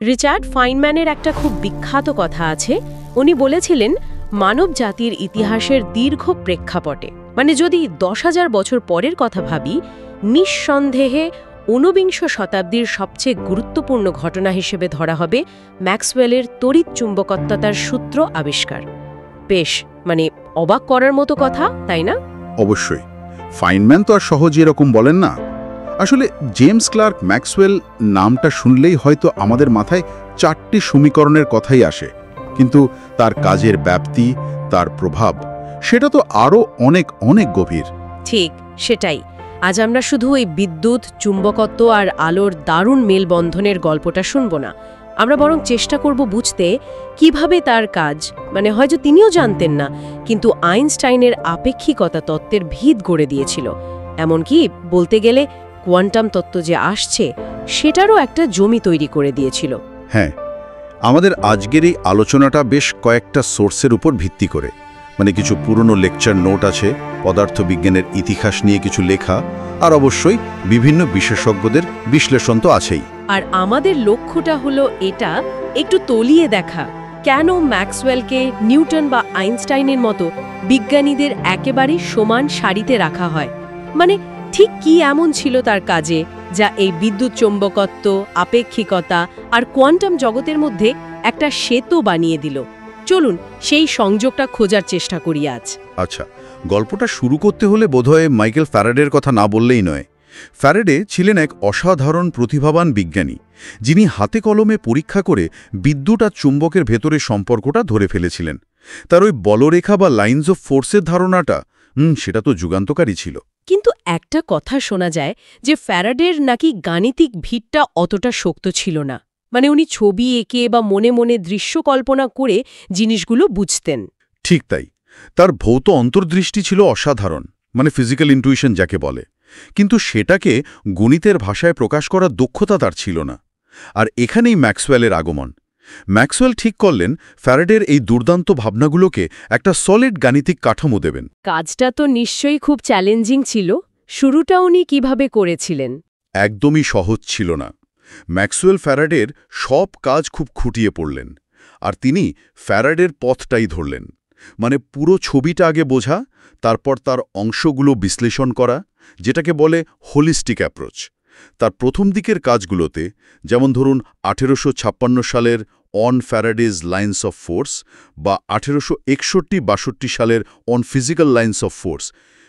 Richard ফাইনম্যানের একটা খুব বিখ্যাত কথা আছে। উনি বলেছিলেন, মানব জাতির ইতিহাসের দীর্ঘ প্রেক্ষাপটে, মানে যদি 10,000 বছর পরের কথা ভাবি, নিঃসন্দেহে ঊনবিংশ শতাব্দীর সবচেয়ে গুরুত্বপূর্ণ ঘটনা হিসেবে ধরা হবে ম্যাক্সওয়েলের তড়িৎ চুম্বকত্বতার সূত্র আবিষ্কার। বেশ, মানে অবাক করার মতো কথা, তাই না? অবশ্যই। ফাইনম্যান তো আর সহজে এরকম বলেন না। আসলে জেমস ক্লার্ক ম্যাক্সওয়েল নামটা শুনলেই হয়তো আমাদের মাথায় 4টি সমীকরণের কথাই আসে, কিন্তু তার কাজের ব্যাপ্তি, তার প্রভাব, সেটা তো আরও অনেক অনেক গভীর। ঠিক সেটাই। আজ আমরা শুধু ওই বিদ্যুৎ, চুম্বকত্ব আর আলোর দারুণ মেলবন্ধনের গল্পটা শুনব না। আমরা বরং চেষ্টা করব বুঝতে কিভাবে তার কাজ, মানে হয়তো তিনিও জানতেন না, কিন্তু আইনস্টাইনের আপেক্ষিকতা তত্ত্বের ভিত গড়ে দিয়েছিল। এমনকি বলতে গেলে কোয়ান্টাম তত্ত্ব যে আসছে সেটারও একটা জমি তৈরি করে দিয়েছিল। হ্যাঁ, আমাদের আজকের এই আলোচনাটা বেশ কয়েকটা সোর্সের উপর ভিত্তি করে, মানে কিছু পুরনো লেকচার নোট আছে, পদার্থবিজ্ঞানের ইতিহাস নিয়ে কিছু লেখা, আর অবশ্যই বিভিন্ন বিশেষজ্ঞদের বিশ্লেষণ তো আছেই। আর আমাদের লক্ষ্যটা হলো এটা একটু তলিয়ে দেখা, কেন ম্যাক্সওয়েলকে নিউটন বা আইনস্টাইনের মতো বিজ্ঞানীদের একেবারে সমান সারিতে রাখা হয়। মানে ঠিক কি এমন ছিল তার কাজে যা এই বিদ্যুৎ চৌম্বকত্ব, আপেক্ষিকতা আর কোয়ান্টাম জগতের মধ্যে একটা সেতু বানিয়ে দিল। চলুন সেই সংযোগটা খোঁজার চেষ্টা করি আজ। আচ্ছা, গল্পটা শুরু করতে হলে বোধহয় মাইকেল ফ্যারাডের কথা না বললেই নয়। ফ্যারাডে ছিলেন এক অসাধারণ প্রতিভাবান বিজ্ঞানী, যিনি হাতে কলমে পরীক্ষা করে বিদ্যুৎ আর চুম্বকের ভেতরে সম্পর্কটা ধরে ফেলেছিলেন। তার ওই বলরেখা বা লাইনস অফ ফোর্সের ধারণাটা সেটা তো যুগান্তকারী ছিল। কিন্তু একটা কথা শোনা যায় যে ফ্যারাডের নাকি গাণিতিক ভিতটা অতটা শক্ত ছিল না। মানে উনি ছবি এঁকে বা মনে মনে দৃশ্য কল্পনা করে জিনিসগুলো বুঝতেন। ঠিক তাই, তার ভৌত অন্তর্দৃষ্টি ছিল অসাধারণ, মানে ফিজিক্যাল ইন্টুইশন যাকে বলে, কিন্তু সেটাকে গণিতের ভাষায় প্রকাশ করার দক্ষতা তার ছিল না। আর এখানেই ম্যাক্সওয়েলের আগমন। ম্যাক্সওয়েল ঠিক করলেন ফ্যারাডের এই দুর্দান্ত ভাবনাগুলোকে একটা সলিড গাণিতিক কাঠামো দেবেন। কাজটা তো নিশ্চয়ই খুব চ্যালেঞ্জিং ছিল। শুরুটা উনি কিভাবে করেছিলেন? একদমই সহজ ছিল না। ম্যাক্সওয়েল ফ্যারাডের সব কাজ খুব খুঁটিয়ে পড়লেন, আর তিনি ফ্যারাডের পথটাই ধরলেন। মানে পুরো ছবিটা আগে বোঝা, তারপর তার অংশগুলো বিশ্লেষণ করা, যেটাকে বলে হোলিস্টিক অ্যাপ্রোচ। তার প্রথম দিকের কাজগুলোতে, যেমন ধরুন 1856 সালের on Faraday's lines of force বা 1861-62 সালের on physical lines of force,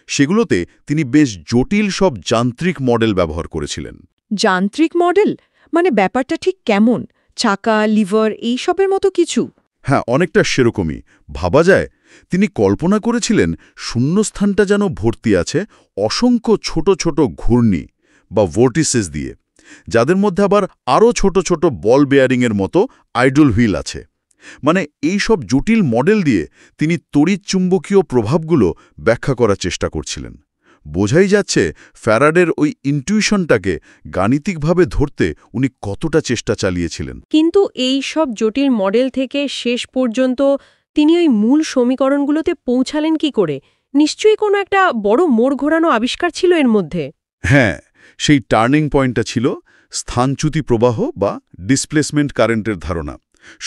সেগুলোতে তিনি বেশ জটিল সব যান্ত্রিক মডেল ব্যবহার করেছিলেন। যান্ত্রিক মডেল মানে ব্যাপারটা ঠিক কেমন? চাকা, লিভার এইসবের মতো কিছু? হ্যাঁ, অনেকটা সেরকমই ভাবা যায়। তিনি কল্পনা করেছিলেন শূন্যস্থানটা যেন ভর্তি আছে অসংখ্য ছোট ছোট ঘূর্ণি বা ভোর্টিসেস দিয়ে, যাদের মধ্যে আবার আরও ছোট ছোট বল বেয়ারিংয়ের মতো আইডল হুইল আছে। মানে এই সব জটিল মডেল দিয়ে তিনি তড়িৎচুম্বকীয় প্রভাবগুলো ব্যাখ্যা করার চেষ্টা করছিলেন। বোঝাই যাচ্ছে ফ্যারাডের ওই ইনটিউশনটাকে গাণিতিকভাবে ধরতে উনি কতটা চেষ্টা চালিয়েছিলেন। কিন্তু এই সব জটিল মডেল থেকে শেষ পর্যন্ত তিনি ওই মূল সমীকরণগুলোতে পৌঁছালেন কি করে? নিশ্চয়ই কোনো একটা বড় মোড় ঘোরানো আবিষ্কার ছিল এর মধ্যে। হ্যাঁ, সেই টার্নিং পয়েন্টটা ছিল স্থানচ্যুতি প্রবাহ বা ডিসপ্লেসমেন্ট কারেন্টের ধারণা।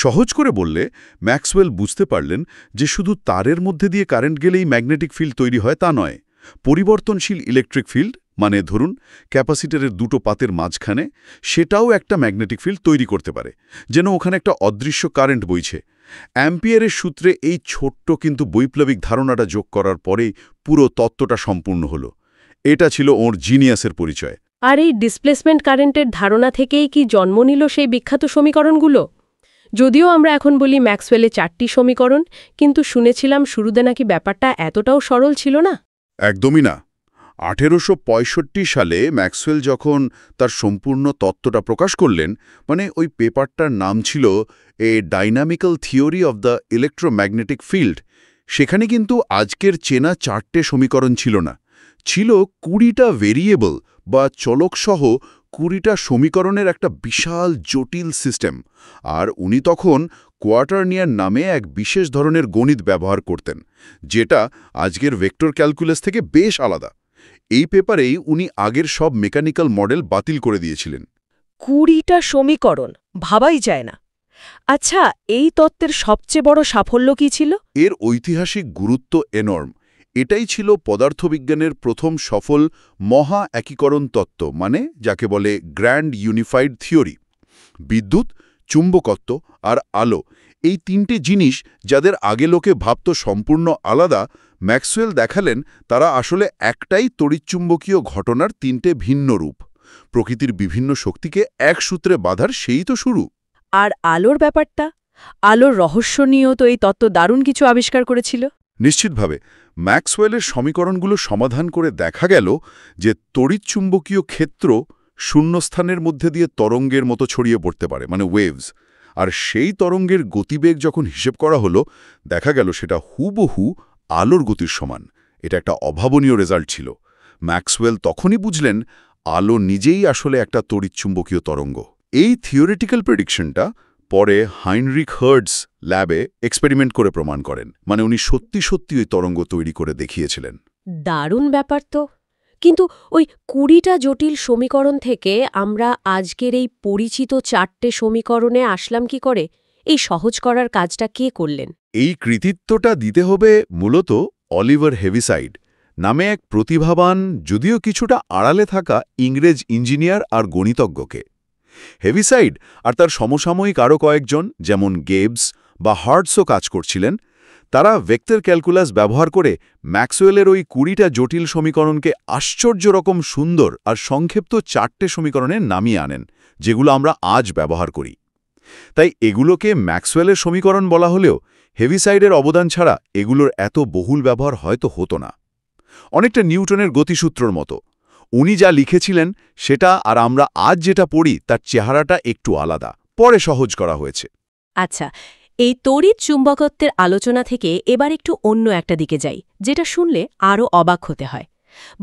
সহজ করে বললে, ম্যাক্সওয়েল বুঝতে পারলেন যে শুধু তারের মধ্যে দিয়ে কারেন্ট গেলেই ম্যাগনেটিক ফিল্ড তৈরি হয় তা নয়। পরিবর্তনশীল ইলেকট্রিক ফিল্ড, মানে ধরুন ক্যাপাসিটরের দুটো পাতের মাঝখানে, সেটাও একটা ম্যাগনেটিক ফিল্ড তৈরি করতে পারে, যেন ওখানে একটা অদৃশ্য কারেন্ট বইছে। অ্যাম্পিয়ারের সূত্রে এই ছোট্ট কিন্তু বৈপ্লবিক ধারণাটা যোগ করার পরেই পুরো তত্ত্বটা সম্পূর্ণ হলো। এটা ছিল ওর জিনিয়াসের পরিচয়। আর এই ডিসপ্লেসমেন্ট কারেন্টের ধারণা থেকেই কি জন্ম নিল সেই বিখ্যাত সমীকরণগুলো? যদিও আমরা এখন বলি ম্যাক্সওয়েলের 4টি সমীকরণ, কিন্তু শুনেছিলাম শুরুতে নাকি ব্যাপারটা এতটাও সরল ছিল না। একদমই না। 1865 সালে ম্যাক্সওয়েল যখন তার সম্পূর্ণ তত্ত্বটা প্রকাশ করলেন, মানে ওই পেপারটার নাম ছিল a dynamical theory of the electromagnetic field, সেখানে কিন্তু আজকের চেনা 4টে সমীকরণ ছিল না, ছিল 20টা ভেরিয়েবল বা চলকসহ 20টা সমীকরণের একটা বিশাল জটিল সিস্টেম। আর উনি তখন কোয়াটার্নিয়ার নামে এক বিশেষ ধরনের গণিত ব্যবহার করতেন, যেটা আজকের ভেক্টর ক্যালকুলাস থেকে বেশ আলাদা। এই পেপারেই উনি আগের সব মেকানিক্যাল মডেল বাতিল করে দিয়েছিলেন। 20টা সমীকরণ, ভাবাই যায় না। আচ্ছা, এই তত্ত্বের সবচেয়ে বড় সাফল্য কি ছিল? এর ঐতিহাসিক গুরুত্ব এনর্ম। এটাই ছিল পদার্থবিজ্ঞানের প্রথম সফল মহা একীকরণ তত্ত্ব, মানে যাকে বলে গ্র্যান্ড ইউনিফাইড থিওরি। বিদ্যুৎ, চুম্বকত্ব আর আলো, এই তিনটে জিনিস যাদের আগে লোকে ভাবত সম্পূর্ণ আলাদা, ম্যাক্সওয়েল দেখালেন তারা আসলে একটাই তড়িৎচুম্বকীয় ঘটনার তিনটে ভিন্ন রূপ। প্রকৃতির বিভিন্ন শক্তিকে এক সূত্রে বাঁধার সেই তো শুরু। আর আলোর ব্যাপারটা? আলোর রহস্য নিয়েও তো এই তত্ত্ব দারুণ কিছু আবিষ্কার করেছিল। নিশ্চিতভাবে ম্যাক্সওয়েলের সমীকরণগুলো সমাধান করে দেখা গেল যে তড়িৎচুম্বকীয় ক্ষেত্র শূন্যস্থানের মধ্যে দিয়ে তরঙ্গের মতো ছড়িয়ে পড়তে পারে, মানে ওয়েভস। আর সেই তরঙ্গের গতিবেগ যখন হিসেব করা হলো, দেখা গেল সেটা হুবহু আলোর গতির সমান। এটা একটা অভাবনীয় রেজাল্ট ছিল। ম্যাক্সওয়েল তখনই বুঝলেন আলো নিজেই আসলে একটা তড়িৎচুম্বকীয় তরঙ্গ। এই থিওরিটিক্যাল প্রেডিকশনটা পরে হাইনরিখ হার্টজ ল্যাবে এক্সপেরিমেন্ট করে প্রমাণ করেন, মানে উনি সত্যি সত্যি ওই তরঙ্গ তৈরি করে দেখিয়েছিলেন। দারুণ ব্যাপার তো। কিন্তু ওই 20টা জটিল সমীকরণ থেকে আমরা আজকের এই পরিচিত 4টে সমীকরণে আসলাম কি করে? এই সহজ করার কাজটা কে করলেন? এই কৃতিত্বটা দিতে হবে মূলত অলিভার হেভিসাইড নামে এক প্রতিভাবান, যদিও কিছুটা আড়ালে থাকা ইংরেজ ইঞ্জিনিয়ার আর গণিতজ্ঞকে। হেভিসাইড আর তার সমসাময়িক আরও কয়েকজন, যেমন গেবস বা হার্টসও কাজ করছিলেন। তারা ভেক্টর ক্যালকুলাস ব্যবহার করে ম্যাক্সওয়েলের ওই 20টা জটিল সমীকরণকে আশ্চর্য রকম সুন্দর আর সংক্ষিপ্ত 4টে সমীকরণে নামিয়ে আনেন, যেগুলো আমরা আজ ব্যবহার করি। তাই এগুলোকে ম্যাক্সওয়েলের সমীকরণ বলা হলেও হেভিসাইডের অবদান ছাড়া এগুলোর এত বহুল ব্যবহার হয়তো হতো না। অনেকটা নিউটনের গতিসূত্রর মতো। উনি যা লিখেছিলেন সেটা আর আমরা আজ যেটা পড়ি তার চেহারাটা একটু আলাদা, পরে সহজ করা হয়েছে। আচ্ছা, এই তড়িৎ চুম্বকত্বের আলোচনা থেকে এবার একটু অন্য একটা দিকে যাই, যেটা শুনলে আরও অবাক হতে হয়।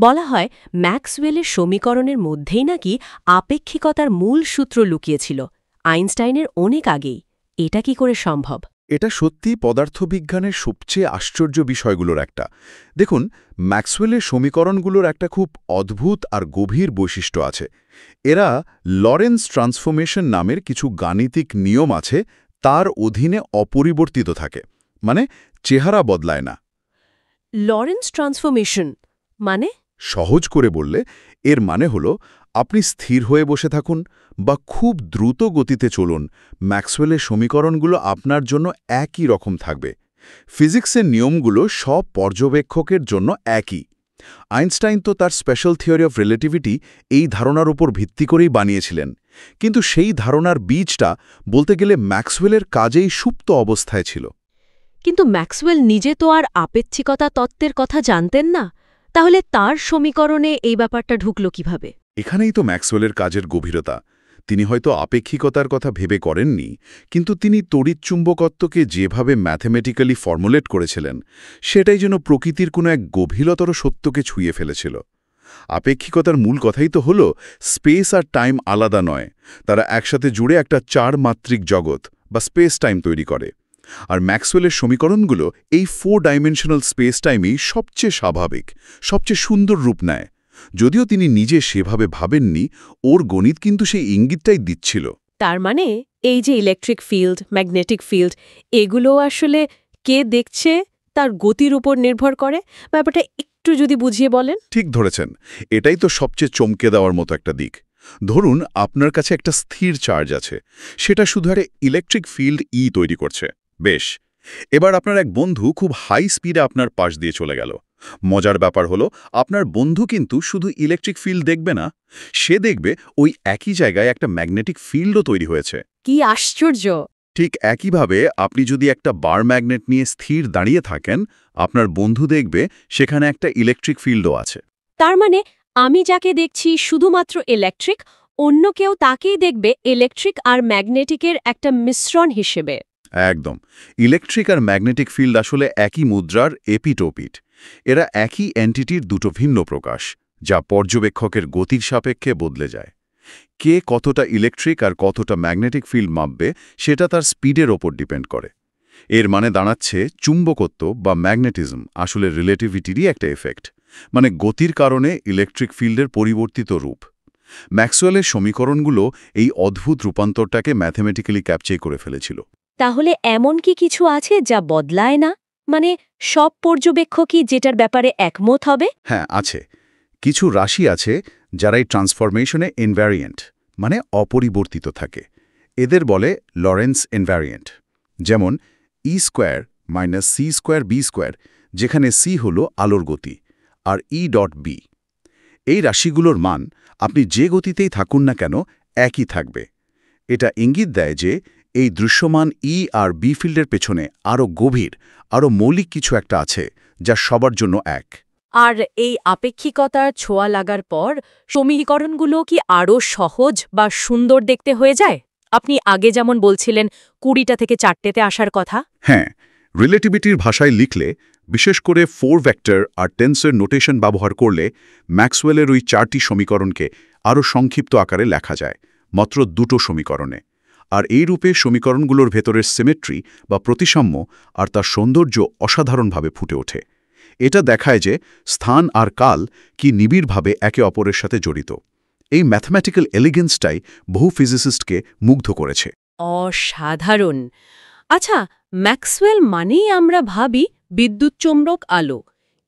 বলা হয় ম্যাক্সওয়েলের সমীকরণের মধ্যেই নাকি আপেক্ষিকতার মূল সূত্র লুকিয়েছিল, আইনস্টাইনের অনেক আগেই। এটা কি করে সম্ভব? এটা সত্যিই পদার্থবিজ্ঞানের সবচেয়ে আশ্চর্য বিষয়গুলোর একটা। দেখুন, ম্যাক্সওয়েলের সমীকরণগুলোর একটা খুব অদ্ভুত আর গভীর বৈশিষ্ট্য আছে। এরা লরেন্স ট্রান্সফরমেশন নামের কিছু গাণিতিক নিয়ম আছে, তার অধীনে অপরিবর্তিত থাকে, মানে চেহারা বদলায় না। লরেন্স ট্রান্সফরমেশন মানে? সহজ করে বললে এর মানে হলো আপনি স্থির হয়ে বসে থাকুন বা খুব দ্রুত গতিতে চলুন, ম্যাক্সওয়েলের সমীকরণগুলো আপনার জন্য একই রকম থাকবে। ফিজিক্সের নিয়মগুলো সব পর্যবেক্ষকের জন্য একই। আইনস্টাইন তো তার স্পেশাল থিওরি অফ রিলেটিভিটি এই ধারণার উপর ভিত্তি করেই বানিয়েছিলেন, কিন্তু সেই ধারণার বীজটা বলতে গেলে ম্যাক্সওয়েলের কাজেই সুপ্ত অবস্থায় ছিল। কিন্তু ম্যাক্সওয়েল নিজে তো আর আপেক্ষিকতা তত্ত্বের কথা জানতেন না, তাহলে তার সমীকরণে এই ব্যাপারটা ঢুকল কিভাবে? এখানেই তো ম্যাক্সওয়েলের কাজের গভীরতা। তিনি হয়তো আপেক্ষিকতার কথা ভেবে করেননি, কিন্তু তিনি তড়িৎচুম্বকত্বকে যেভাবে ম্যাথমেটিক্যালি ফর্মুলেট করেছিলেন, সেটাই যেন প্রকৃতির কোনো এক গভীরতর সত্যকে ছুঁয়ে ফেলেছিল। আপেক্ষিকতার মূল কথাই তো হলো স্পেস আর টাইম আলাদা নয়, তারা একসাথে জুড়ে একটা 4-মাত্রিক জগৎ বা স্পেস টাইম তৈরি করে। আর ম্যাক্সওয়েলের সমীকরণগুলো এই 4-ডাইমেনশনাল স্পেস টাইমই সবচেয়ে স্বাভাবিক, সবচেয়ে সুন্দর রূপ নেয়। যদিও তিনি নিজে সেভাবে ভাবেননি, ওর গণিত কিন্তু সেই ইঙ্গিতটাই দিচ্ছিল। তার মানে এই যে ইলেকট্রিক ফিল্ড, ম্যাগনেটিক ফিল্ড, এগুলো আসলে কে দেখছে তার গতির উপর নির্ভর করে? ব্যাপারটা একটু যদি বুঝিয়ে বলেন। ঠিক ধরেছেন, এটাই তো সবচেয়ে চমকে দেওয়ার মতো একটা দিক। ধরুন আপনার কাছে একটা স্থির চার্জ আছে, সেটা শুধু একটা ইলেকট্রিক ফিল্ড তৈরি করছে। বেশ, এবার আপনার এক বন্ধু খুব হাই স্পিডে আপনার পাশ দিয়ে চলে গেল। মজার ব্যাপার হলো আপনার বন্ধু কিন্তু শুধু ইলেকট্রিক ফিল্ড দেখবে না, সে দেখবে ওই একই জায়গায় একটা ম্যাগনেটিক ফিল্ডও তৈরি হয়েছে। কি আশ্চর্য! ঠিক একইভাবে আপনি যদি একটা বার ম্যাগনেট নিয়ে স্থির দাঁড়িয়ে থাকেন, আপনার বন্ধু দেখবে সেখানে একটা ইলেকট্রিক ফিল্ডও আছে। তার মানে আমি যাকে দেখছি শুধুমাত্র ইলেকট্রিক, অন্য কেউ তাকেই দেখবে ইলেকট্রিক আর ম্যাগনেটিকের একটা মিশ্রণ হিসেবে। একদম। ইলেকট্রিক আর ম্যাগনেটিক ফিল্ড আসলে একই মুদ্রার এপিটোপিট। এরা একই এন্টিটির দুটো ভিন্ন প্রকাশ, যা পর্যবেক্ষকের গতির সাপেক্ষে বদলে যায়। কে কতটা ইলেকট্রিক আর কতটা ম্যাগনেটিক ফিল্ড মাপবে সেটা তার স্পিডের ওপর ডিপেন্ড করে। এর মানে দাঁড়াচ্ছে চুম্বকত্ব বা ম্যাগনেটিজম আসলে রিলেটিভিটিরই একটা এফেক্ট, মানে গতির কারণে ইলেকট্রিক ফিল্ডের পরিবর্তিত রূপ। ম্যাক্সওয়েলের সমীকরণগুলো এই অদ্ভুত রূপান্তরটাকে ম্যাথমেটিক্যালি ক্যাপচার করে ফেলেছিল। তাহলে এমন কি কিছু আছে যা বদলায় না, মানে সব পর্যবেক্ষকই যেটার ব্যাপারে একমত হবে? হ্যাঁ, আছে। কিছু রাশি আছে যারা এই ট্রান্সফরমেশনে ইনভ্যারিয়েন্ট, মানে অপরিবর্তিত থাকে। এদের বলে লরেন্স ইনভ্যারিয়েন্ট। যেমন E² - C²B², যেখানে C হল আলোর গতি আর E.B। এই রাশিগুলোর মান আপনি যে গতিতেই থাকুন না কেন একই থাকবে। এটা ইঙ্গিত দেয় যে এই দৃশ্যমান E আর B ফিল্ডের পেছনে আরও গভীর, আরও মৌলিক কিছু একটা আছে যা সবার জন্য এক। আর এই আপেক্ষিকতার ছোঁয়া লাগার পর সমীকরণগুলো কি আরও সহজ বা সুন্দর দেখতে হয়ে যায়? আপনি আগে যেমন বলছিলেন 20টা থেকে 4টেতে আসার কথা। হ্যাঁ, রিলেটিভিটির ভাষায় লিখলে, বিশেষ করে 4 ভেক্টর আর টেন্সের নোটেশন ব্যবহার করলে ম্যাক্সওয়েলের ওই 4টি সমীকরণকে আরও সংক্ষিপ্ত আকারে লেখা যায়, মাত্র 2টো সমীকরণে। আর এই রূপে সমীকরণগুলোর ভেতরের সিমেট্রি বা প্রতিসাম্য আর তার সৌন্দর্য অসাধারণভাবে ফুটে ওঠে। এটা দেখায় যে স্থান আর কাল কি নিবিড়ভাবে একে অপরের সাথে জড়িত। এই ম্যাথমেটিক্যাল এলিগেন্সটাই বহু ফিজিসিস্টকে মুগ্ধ করেছে। অসাধারণ। আচ্ছা, ম্যাক্সওয়েল মানেই আমরা ভাবি বিদ্যুৎচৌম্বক আলো,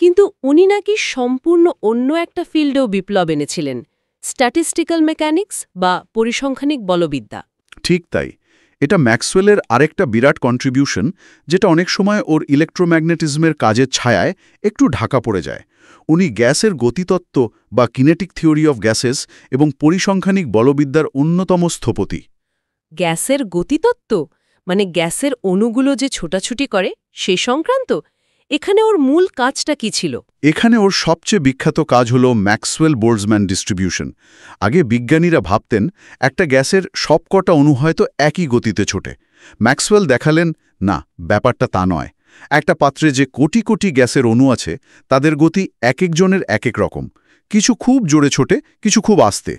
কিন্তু উনি নাকি সম্পূর্ণ অন্য একটা ফিল্ডেও বিপ্লব এনেছিলেন, স্ট্যাটিস্টিক্যাল মেকানিক্স বা পরিসংখ্যানিক বলবিদ্যা। ঠিক তাই। এটা ম্যাক্সওয়েলের আরেকটা বিরাট কন্ট্রিবিউশন, যেটা অনেক সময় ওর ইলেকট্রোম্যাগনেটিজমের কাজের ছায়ায় একটু ঢাকা পড়ে যায়। উনি গ্যাসের গতিতত্ত্ব বা কিনেটিক থিওরি অফ গ্যাসেস এবং পরিসংখ্যানিক বলবিদ্যার অন্যতম স্থপতি। গ্যাসের গতিতত্ত্ব মানে গ্যাসের অণুগুলো যে ছোটাছুটি করে সে সংক্রান্ত? এখানে ওর মূল কাজটা কি ছিল? এখানে ওর সবচেয়ে বিখ্যাত কাজ হল ম্যাক্সওয়েল-বোলজম্যান ডিস্ট্রিবিউশন। আগে বিজ্ঞানীরা ভাবতেন একটা গ্যাসের সবকটা অণু হয়তো একই গতিতে ছোটে। ম্যাক্সওয়েল দেখালেন, না, ব্যাপারটা তা নয়। একটা পাত্রে যে কোটি কোটি গ্যাসের অণু আছে, তাদের গতি এক একজনের এক এক রকম। কিছু খুব জোরে ছোটে, কিছু খুব আস্তে,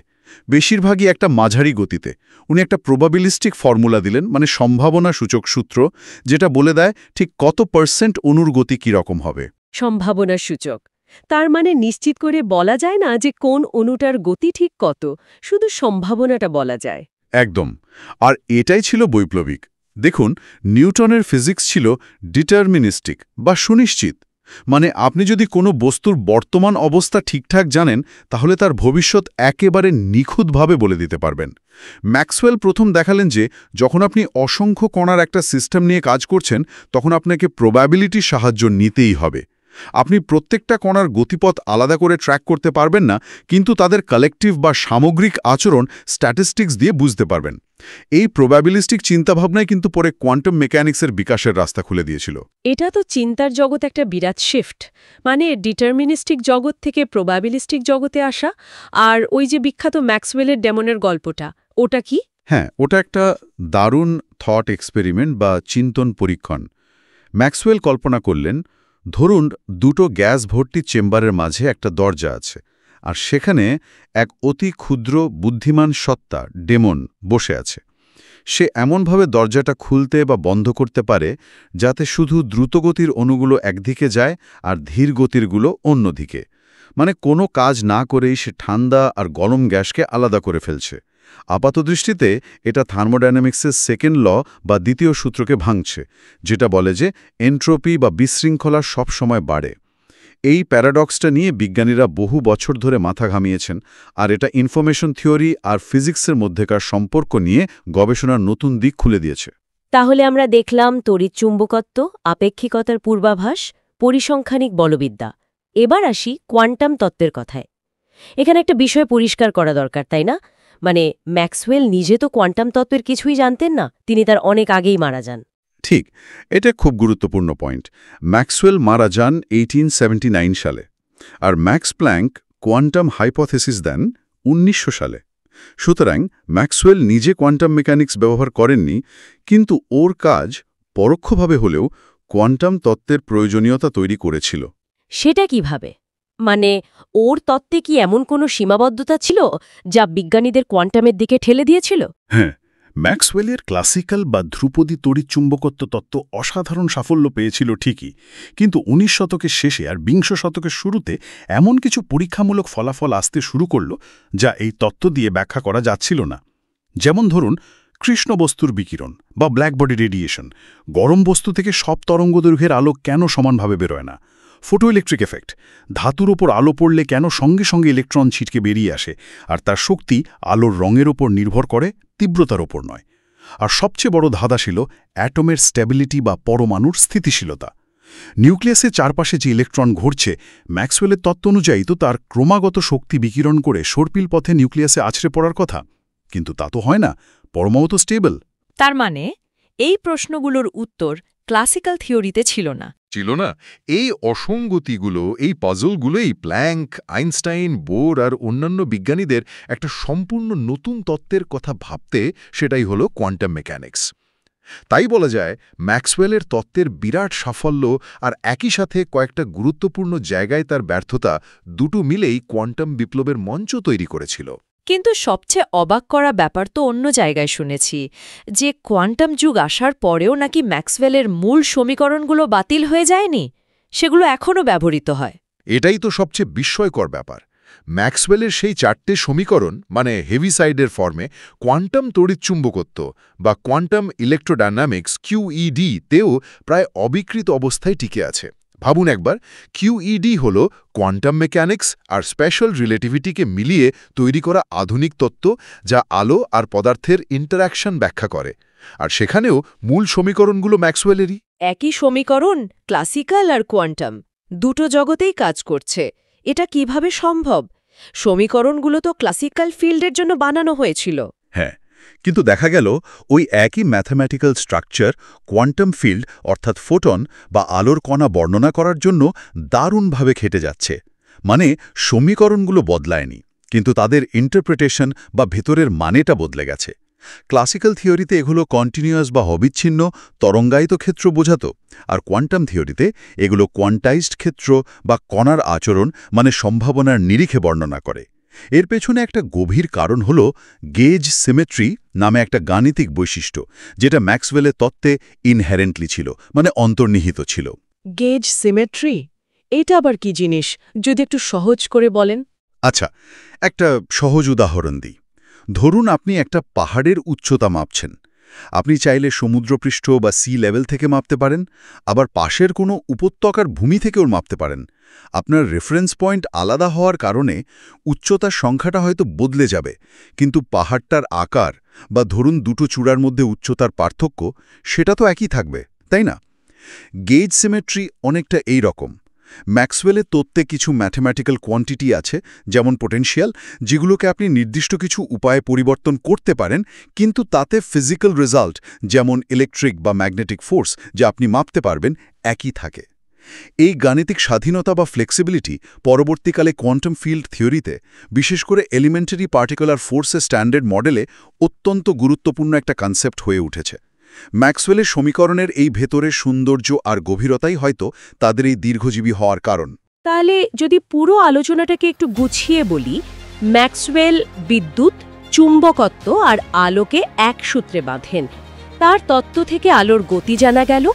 বেশিরভাগই একটা মাঝারি গতিতে। উনি একটা প্রবাবিলিস্টিক ফর্মুলা দিলেন, মানে সম্ভাবনা সূচক সূত্র, যেটা বলে দেয় ঠিক কত % অণুর গতি কীরকম হবে। সম্ভাবনা সূচক, তার মানে নিশ্চিত করে বলা যায় না যে কোন অণুটার গতি ঠিক কত, শুধু সম্ভাবনাটা বলা যায়। একদম। আর এটাই ছিল বৈপ্লবিক। দেখুন, নিউটনের ফিজিক্স ছিল ডিটারমিনিস্টিক বা সুনিশ্চিত। মানে আপনি যদি কোনো বস্তুর বর্তমান অবস্থা ঠিকঠাক জানেন, তাহলে তার ভবিষ্যৎ একেবারে নিখুঁতভাবে বলে দিতে পারবেন। ম্যাক্সওয়েল প্রথম দেখালেন যে যখন আপনি অসংখ্য কণার একটা সিস্টেম নিয়ে কাজ করছেন, তখন আপনাকে প্রবাবিলিটির সাহায্য নিতেই হবে। আপনি প্রত্যেকটা কণার গতিপথ আলাদা করে ট্র্যাক করতে পারবেন না, কিন্তু তাদের কালেকটিভ বা সামগ্রিক আচরণ স্ট্যাটিস্টিক্স দিয়ে বুঝতে পারবেন। এই প্রবাবিলিস্টিক চিন্তাভাবনাই কিন্তু পরে কোয়ান্টাম মেকানিক্সের বিকাশের রাস্তা খুলে দিয়েছিল। এটা তো চিন্তার জগৎ একটা বিরাট শিফট, মানে ডিটারমিনিস্টিক জগৎ থেকে প্রবাবিলিস্টিক জগতে আসা। আর ওই যে বিখ্যাত ম্যাক্সওয়েলের ডেমনের গল্পটা, ওটা কি? হ্যাঁ, ওটা একটা দারুণ থট এক্সপেরিমেন্ট বা চিন্তন পরীক্ষণ। ম্যাক্সওয়েল কল্পনা করলেন, ধরুন দুটো গ্যাস ভর্তি চেম্বারের মাঝে একটা দরজা আছে, আর সেখানে এক অতি ক্ষুদ্র বুদ্ধিমান সত্তা ডেমন বসে আছে। সে এমনভাবে দরজাটা খুলতে বা বন্ধ করতে পারে যাতে শুধু দ্রুতগতির অণুগুলো একদিকে যায় আর ধীর গতিরগুলো অন্যদিকে। মানে কোনো কাজ না করেই সে ঠান্ডা আর গরম গ্যাসকে আলাদা করে ফেলছে। আপাতদৃষ্টিতে এটা থার্মোডাইনামিক্সের সেকেন্ড ল বা দ্বিতীয় সূত্রকে ভাঙছে, যেটা বলে যে এন্ট্রপি বা বিশৃঙ্খলা সবসময় বাড়ে। এই প্যারাডক্সটা নিয়ে বিজ্ঞানীরা বহু বছর ধরে মাথা ঘামিয়েছেন, আর এটা ইনফরমেশন থিওরি আর ফিজিক্সের মধ্যেকার সম্পর্ক নিয়ে গবেষণার নতুন দিক খুলে দিয়েছে। তাহলে আমরা দেখলাম তড়িৎচুম্বকত্ব, আপেক্ষিকতার পূর্বাভাস, পরিসংখ্যানিক বলবিদ্যা। এবার আসি কোয়ান্টাম তত্ত্বের কথায়। এখানে একটা বিষয় পরিষ্কার করা দরকার, তাই না? মানে ম্যাক্সওয়েল নিজে তো কোয়ান্টাম তত্ত্বের কিছুই জানতেন না, তিনি তার অনেক আগেই মারা যান। ঠিক, এটা খুব গুরুত্বপূর্ণ পয়েন্ট। ম্যাক্সওয়েল মারা যান 1879 সালে, আর ম্যাক্স প্ল্যাঙ্ক কোয়ান্টাম হাইপোথেসিস দেন 1900 সালে। সুতরাং ম্যাক্সওয়েল নিজে কোয়ান্টাম মেকানিক্স ব্যবহার করেননি, কিন্তু ওর কাজ পরোক্ষভাবে হলেও কোয়ান্টাম তত্ত্বের প্রয়োজনীয়তা তৈরি করেছিল। সেটা কিভাবে? মানে ওর তত্ত্বে কি এমন কোনো সীমাবদ্ধতা ছিল যা বিজ্ঞানীদের কোয়ান্টামের দিকে ঠেলে দিয়েছিল? হ্যাঁ, ম্যাক্সওয়েলের ক্লাসিক্যাল বা ধ্রুপদী তড়িৎচুম্বকত্ব তত্ত্ব অসাধারণ সাফল্য পেয়েছিল ঠিকই, কিন্তু ১৯ শতকের শেষে আর বিংশ শতকের শুরুতে এমন কিছু পরীক্ষামূলক ফলাফল আসতে শুরু করল যা এই তত্ত্ব দিয়ে ব্যাখ্যা করা যাচ্ছিল না। যেমন ধরুন কৃষ্ণ বস্তুর বিকিরণ বা ব্ল্যাক বডি রেডিয়েশন। গরম বস্তু থেকে সব তরঙ্গদৈর্ঘ্যের আলো কেন সমানভাবে বেরোয় না? ফোটোইলেকট্রিক এফেক্ট, ধাতুর ওপর আলো পড়লে কেন সঙ্গে সঙ্গে ইলেকট্রন ছিটকে বেরিয়ে আসে, আর তার শক্তি আলোর রঙের ওপর নির্ভর করে, তীব্রতার ওপর নয়। আর সবচেয়ে বড় ধাঁধা ছিল অ্যাটমের স্ট্যাবিলিটি বা পরমাণুর স্থিতিশীলতা। নিউক্লিয়াসের চারপাশে যে ইলেকট্রন ঘুরছে, ম্যাক্সওয়েলের তত্ত্ব অনুযায়ী তো তার ক্রমাগত শক্তি বিকিরণ করে সর্পিল পথে নিউক্লিয়াসে আছড়ে পড়ার কথা, কিন্তু তা তো হয় না, পরমাণু তো স্টেবল। তার মানে এই প্রশ্নগুলোর উত্তর ক্লাসিক্যাল থিওরিতে ছিল না। এই অসঙ্গতিগুলো, এই পাজলগুলোই প্ল্যাঙ্ক, আইনস্টাইন, বোর আর অন্যান্য বিজ্ঞানীদের একটা সম্পূর্ণ নতুন তত্ত্বের কথা ভাবতে, সেটাই হলো কোয়ান্টাম মেকানিক্স। তাই বলা যায় ম্যাক্সওয়েলের তত্ত্বের বিরাট সাফল্য আর একই সাথে কয়েকটা গুরুত্বপূর্ণ জায়গায় তার ব্যর্থতা, দুটো মিলেই কোয়ান্টাম বিপ্লবের মঞ্চ তৈরি করেছিল। কিন্তু সবচেয়ে অবাক করা ব্যাপার তো অন্য জায়গায় শুনেছি, যে কোয়ান্টাম যুগ আসার পরেও নাকি ম্যাক্সওয়েলের মূল সমীকরণগুলো বাতিল হয়ে যায়নি, সেগুলো এখনও ব্যবহৃত হয়। এটাই তো সবচেয়ে বিস্ময়কর ব্যাপার। ম্যাক্সওয়েলের সেই 4টে সমীকরণ, মানে হেভিসাইডের ফর্মে, কোয়ান্টাম তড়িৎচুম্বকত্ব বা কোয়ান্টাম ইলেকট্রোডায়নামিক্স QED তেও প্রায় অবিকৃত অবস্থায় টিকে আছে। ভাবুন একবার, QED হল কোয়ান্টাম মেকানিক্স আর স্পেশাল রিলেটিভিটিকে মিলিয়ে তৈরি করা আধুনিক তত্ত্ব, যা আলো আর পদার্থের ইন্টারঅ্যাকশন ব্যাখ্যা করে। আর সেখানেও মূল সমীকরণগুলো ম্যাক্সওয়েলেরই। একই সমীকরণ, ক্লাসিক্যাল আর কোয়ান্টাম, দুটো জগতেই কাজ করছে। এটা কিভাবে সম্ভব? সমীকরণগুলো তো ক্লাসিক্যাল ফিল্ডের জন্য বানানো হয়েছিল। হ্যাঁ, কিন্তু দেখা গেল ওই একই ম্যাথমেটিক্যাল স্ট্রাকচার কোয়ান্টাম ফিল্ড অর্থাৎ ফোটন বা আলোর কণা বর্ণনা করার জন্য দারুণভাবে খেটে যাচ্ছে। মানে সমীকরণগুলো বদলায়নি, কিন্তু তাদের ইন্টারপ্রিটেশন বা ভেতরের মানেটা বদলে গেছে। ক্লাসিক্যাল থিওরিতে এগুলো কন্টিনিউয়াস বা অবিচ্ছিন্ন তরঙ্গায়িত ক্ষেত্র বোঝাতো, আর কোয়ান্টাম থিওরিতে এগুলো কোয়ান্টাইজড ক্ষেত্র বা কণার আচরণ, মানে সম্ভাবনার নিরিখে বর্ণনা করে। এর পেছনে একটা গভীর কারণ হল গেজ সিমেট্রি নামে একটা গাণিতিক বৈশিষ্ট্য, যেটা ম্যাক্সওয়েলের তত্ত্বে ইনহেরেন্টলি ছিল, মানে অন্তর্নিহিত ছিল। গেজ সিমেট্রি, এটা আবার কি জিনিস, যদি একটু সহজ করে বলেন। আচ্ছা, একটা সহজ উদাহরণ দিই। ধরুন আপনি একটা পাহাড়ের উচ্চতা মাপছেন। আপনি চাইলে সমুদ্রপৃষ্ঠ বা সি লেভেল থেকে মাপতে পারেন, আবার পাশের কোনো উপত্যকার ভূমি থেকেও মাপতে পারেন। আপনার রেফারেন্স পয়েন্ট আলাদা হওয়ার কারণে উচ্চতার সংখ্যাটা হয়তো বদলে যাবে, কিন্তু পাহাড়টার আকার বা ধরুন দুটো চূড়ার মধ্যে উচ্চতার পার্থক্য, সেটা তো একই থাকবে, তাই না? গেজ সিমেট্রি অনেকটা এই রকম। ম্যাক্সওয়েলের তত্ত্বে কিছু ম্যাথমেটিক্যাল কোয়ান্টিটি আছে, যেমন পোটেনশিয়াল, যেগুলোকে আপনি নির্দিষ্ট কিছু উপায়ে পরিবর্তন করতে পারেন, কিন্তু তাতে ফিজিক্যাল রেজাল্ট, যেমন ইলেকট্রিক বা ম্যাগনেটিক ফোর্স যা আপনি মাপতে পারবেন, একই থাকে। এই গাণিতিক স্বাধীনতা বা ফ্লেক্সিবিলিটি পরবর্তীকালে কোয়ান্টাম ফিল্ড থিওরিতে, বিশেষ করে এলিমেন্টারি পার্টিকুলার ফোর্সের স্ট্যান্ডার্ড মডেলে অত্যন্ত গুরুত্বপূর্ণ একটা কনসেপ্ট হয়ে উঠেছে। ম্যাক্সওয়েলের সমীকরণের এই ভেতরের সৌন্দর্য আর গভীরতাই হয়তো তাদের এই দীর্ঘজীবী হওয়ার কারণ। তাহলে যদি পুরো আলোচনাটাকে একটু গুছিয়ে বলি, ম্যাক্সওয়েল বিদ্যুৎ, চুম্বকত্ব আর আলোকে এক সূত্রে বাঁধেন। তার তত্ত্ব থেকে আলোর গতি জানা গেল,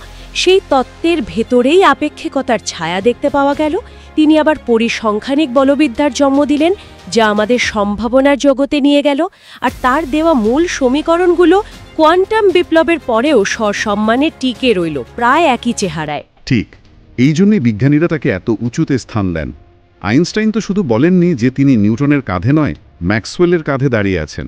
সেই তত্ত্বের ভেতরেই আপেক্ষিকতার ছায়া দেখতে পাওয়া গেল। তিনি আবার পরিসংখ্যানিক বলবিদ্যার জন্ম দিলেন, যা আমাদের সম্ভাবনার জগতে নিয়ে গেল। আর তার দেওয়া মূল সমীকরণগুলো কোয়ান্টাম বিপ্লবের পরেও সসম্মানে টিকে রইল, প্রায় একই চেহারায়। ঠিক, এই জন্যই বিজ্ঞানীরা তাকে এত উঁচুতে স্থান দেন। আইনস্টাইন তো শুধু বলেননি যে তিনি নিউটনের কাঁধে নয়, ম্যাক্সওয়েলের কাঁধে দাঁড়িয়ে আছেন।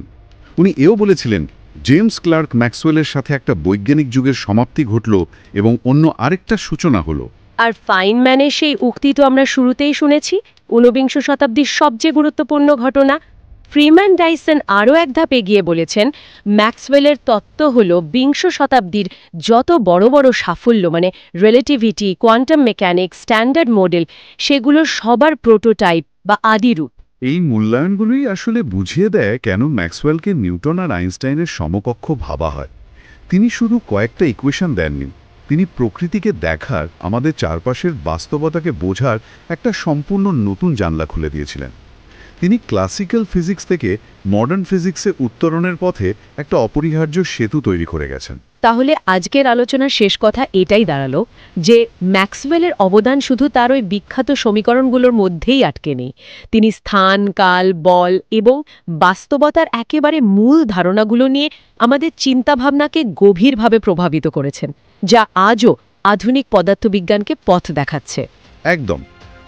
উনি এও বলেছিলেন, জেমস ক্লার্ক ম্যাক্সওয়েলের সাথে একটা বৈজ্ঞানিক যুগের সমাপ্তি ঘটল এবং অন্য আরেকটা সূচনা হলো। আর ফাইনম্যানের সেই উক্তি তো আমরা শুরুতেই শুনেছি, ঊনবিংশ শতাব্দীর সবচেয়ে গুরুত্বপূর্ণ ঘটনা। ফ্রিম্যান ডাইসন আরও এক ধাপ এগিয়ে বলেছেন, ম্যাক্সওয়েলের তত্ত্ব হল বিংশ শতাব্দীর যত বড় বড় সাফল্য, মানে relativity, quantum mechanics, standard model, সেগুলোর সবার প্রোটোটাইপ বা আদিরূপ। এই মূল্যায়নগুলোই আসলে বুঝিয়ে দেয় কেন ম্যাক্সওয়েলকে নিউটন আর আইনস্টাইনের সমকক্ষ ভাবা হয়। তিনি শুধু কয়েকটা ইকুয়েশন দেননি, তিনি প্রকৃতিকে দেখার, আমাদের চারপাশের বাস্তবতাকে বোঝার একটা সম্পূর্ণ নতুন জানলা খুলে দিয়েছিলেন। তিনি ক্লাসিক্যাল ফিজিক্স থেকে মডার্ন ফিজিক্সে উত্তরণের পথে একটা অপরিহার্য সেতু তৈরি করে গেছেন। তাহলে আজকের আলোচনার শেষ কথা এটাই দাঁড়ালো যে ম্যাক্সওয়েলের অবদান শুধু তার ওই বিখ্যাত সমীকরণগুলোর মধ্যেই আটকে নেই। তিনি স্থান, কাল, বল এবং বাস্তবতার একেবারে মূল ধারণাগুলো নিয়ে আমাদের চিন্তাভাবনাকে গভীরভাবে প্রভাবিত করেছেন, যা আজও আধুনিক পদার্থবিজ্ঞানকে পথ দেখাচ্ছে। একদম।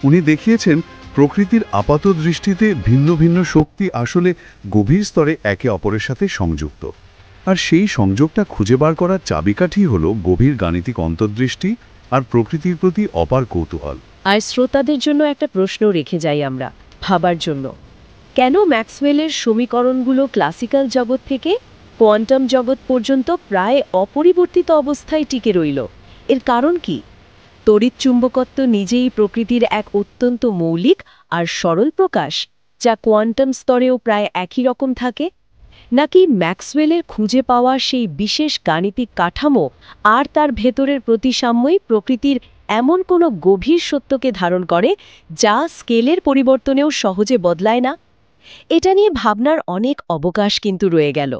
উনি দেখিয়েছেন প্রকৃতির আপাত দৃষ্টিতে ভিন্ন ভিন্ন শক্তি আসলে গভীর স্তরে একে অপরের সাথে সংযুক্ত, আর সেই সংযোগটা খুঁজে বার করার চাবিকাঠি হল গভীর গাণিতিক অন্তর্দৃষ্টি আর প্রকৃতির প্রতি অপার কৌতূহল। আর শ্রোতাদের জন্য একটা প্রশ্ন রেখে যাই আমরা ভাবার জন্য, কেন ম্যাক্সওয়েলের সমীকরণগুলো ক্লাসিক্যাল জগৎ থেকে কোয়ান্টাম জগৎ পর্যন্ত প্রায় অপরিবর্তিত অবস্থায় টিকে রইল? এর কারণ কি? তড়িৎচুম্বকত্ব নিজেই প্রকৃতির এক অত্যন্ত মৌলিক আর সরল প্রকাশ, যা কোয়ান্টাম স্তরেও প্রায় একই রকম থাকে, নাকি ম্যাক্সওয়েলের খুঁজে পাওয়া সেই বিশেষ গাণিতিক কাঠামো আর তার ভেতরের প্রতিসাম্যই প্রকৃতির এমন কোনো গভীর সত্যকে ধারণ করে যা স্কেলের পরিবর্তনেও সহজে বদলায় না? এটা নিয়ে ভাবনার অনেক অবকাশ কিন্তু রয়ে গেল।